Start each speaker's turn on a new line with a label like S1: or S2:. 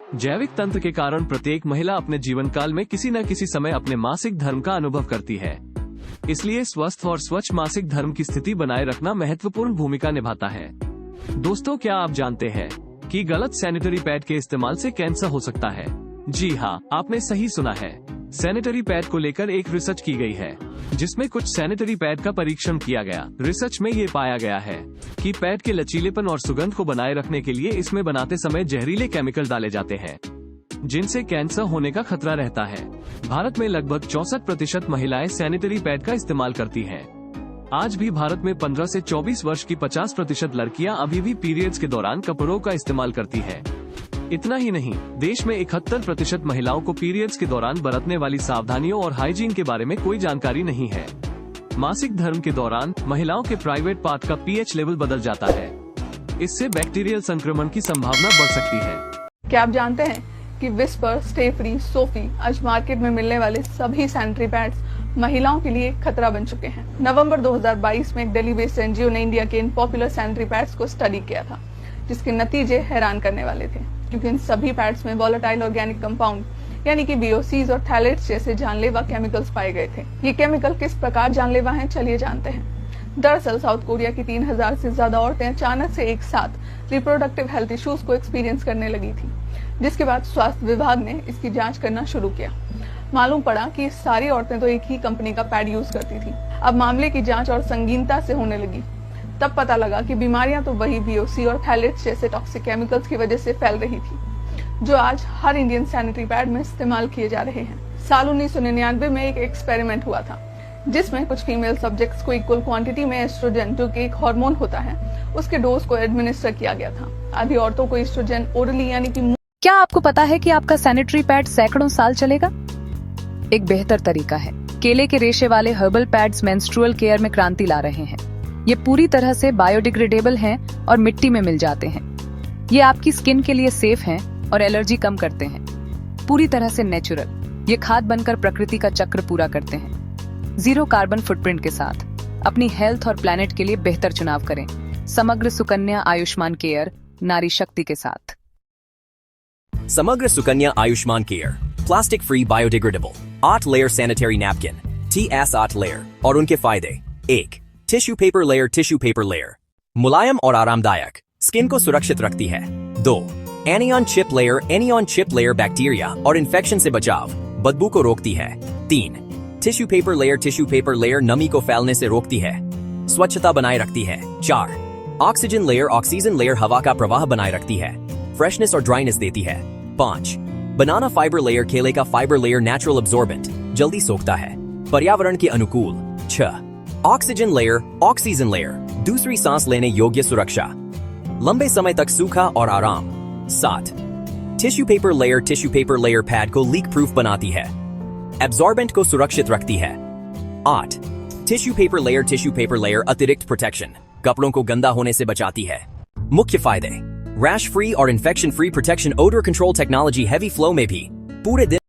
S1: जैविक तंत्र के कारण प्रत्येक महिला अपने जीवन काल में किसी न किसी समय अपने मासिक धर्म का अनुभव करती है। इसलिए स्वस्थ और स्वच्छ मासिक धर्म की स्थिति बनाए रखना महत्वपूर्ण भूमिका निभाता है। दोस्तों, क्या आप जानते हैं कि गलत सैनिटरी पैड के इस्तेमाल से कैंसर हो सकता है? जी हाँ, आपने सही सुना है। सैनिटरी पैड को लेकर एक रिसर्च की गई है, जिसमें कुछ सैनिटरी पैड का परीक्षण किया गया। रिसर्च में ये पाया गया है कि पैड के लचीलेपन और सुगंध को बनाए रखने के लिए इसमें बनाते समय जहरीले केमिकल डाले जाते हैं, जिनसे कैंसर होने का खतरा रहता है। भारत में लगभग 64% महिलाएं सैनिटरी पैड का इस्तेमाल करती हैं। आज भी भारत में 15 से 24 वर्ष की 50% लड़कियां अभी भी पीरियड्स के दौरान कपड़ों का इस्तेमाल करती हैं। इतना ही नहीं, देश में 71% महिलाओं को पीरियड्स के दौरान बरतने वाली सावधानियों और हाइजीन के बारे में कोई जानकारी नहीं है। मासिक धर्म के दौरान महिलाओं के प्राइवेट पार्ट का पीएच लेवल बदल जाता है। इससे बैक्टीरियल संक्रमण की संभावना बढ़ सकती है।
S2: क्या आप जानते हैं कि विस्पर, स्टे फ्री, सोफी आज मार्केट में मिलने वाले सभी सैनिटरी पैड्स महिलाओं के लिए खतरा बन चुके हैं। नवंबर 2022 में एक दिल्ली बेस्ड एनजीओ ने इंडिया के इन पॉपुलर सैनिटरी पैड्स को स्टडी किया था, जिसके नतीजे हैरान करने वाले थे, क्योंकि इन सभी पैड्स में वॉलेटाइल ऑर्गेनिक कंपाउंड यानी कि VOCs और थैलेट्स जैसे जानलेवा केमिकल्स पाए गए थे। ये केमिकल किस प्रकार जानलेवा हैं, चलिए जानते हैं। दरअसल साउथ कोरिया की 3000 से ज्यादा औरतें अचानक से एक साथ रिप्रोडक्टिव हेल्थ इश्यूज को एक्सपीरियंस करने लगी थी, जिसके बाद स्वास्थ्य विभाग ने इसकी जांच करना शुरू किया। मालूम पड़ा कि सारी औरतें तो एक ही कंपनी का पैड यूज करती थी। अब मामले की जांच और संगीनता से होने लगी। तब पता लगा कि बीमारियां तो वही VOC और थैलेट्स जैसे टॉक्सिक केमिकल्स की वजह से फैल रही थी, जो आज हर इंडियन सैनिटरी पैड में इस्तेमाल किए जा रहे हैं। साल 1999 में एक एक्सपेरिमेंट हुआ था, जिसमें कुछ फीमेल सब्जेक्ट्स को इक्वल क्वांटिटी में एस्ट्रोजन, जो कि एक हार्मोन होता है, उसके डोज को एडमिनिस्टर किया गया था। आधी औरतों को एस्ट्रोजन ओरली यानी कि
S3: क्या आपको पता है कि आपका सैनिटरी पैड सैकड़ों साल चलेगा? एक बेहतर तरीका है। केले के रेशे वाले हर्बल पैड्स मेंस्ट्रुअल केयर में क्रांति ला रहे हैं। ये पूरी तरह से बायोडिग्रेडेबल हैं और मिट्टी में मिल जाते हैं। ये आपकी स्किन के लिए सेफ हैं और एलर्जी कम करते हैं। पूरी तरह से नेचुरल ये खाद बनकर प्रकृति का चक्र पूरा करते हैं। जीरो कार्बन फुटप्रिंट के साथ अपनी हेल्थ और प्लैनेट के लिए बेहतर चुनाव करें। समग्र सुकन्या आयुष्मान केयर, नारी शक्ति के साथ।
S4: समग्र Sukanya Ayushman care plastic free biodegradable 8 layer sanitary napkin TS 8 layer और उनके फायदे। 1. टिश्यू पेपर लेयर मुलायम और आरामदायक, स्किन को सुरक्षित रखती है। 2. एनियन चिप लेयर बैक्टीरिया और इन्फेक्शन से बचाव, बदबू को रोकती है। 3. टिश्यू पेपर लेयर नमी को फैलने से रोकती है, स्वच्छता बनाए रखती है। 4. ऑक्सीजन लेयर हवा का प्रवाह बनाए रखती है, फ्रेशनेस और ड्राइनेस देती है। 5. बनाना फाइबर लेयर केले का फाइबर लेयर नेचुरल अब्सॉर्बेंट, जल्दी सोखता है, पर्यावरण के अनुकूल। 6. ऑक्सीजन लेयर दूसरी सांस लेने योग्य सुरक्षा, लंबे समय तक सूखा और आराम। 7. टिश्यू पेपर लेयर पैड को लीक प्रूफ बनाती है, एब्सॉर्बेंट को सुरक्षित रखती है। 8. टिश्यू पेपर लेयर अतिरिक्त प्रोटेक्शन, कपड़ों को गंदा होने से बचाती है। मुख्य फायदे: रैश फ्री और infection free protection, odour control technology, heavy flow में भी पूरे दिन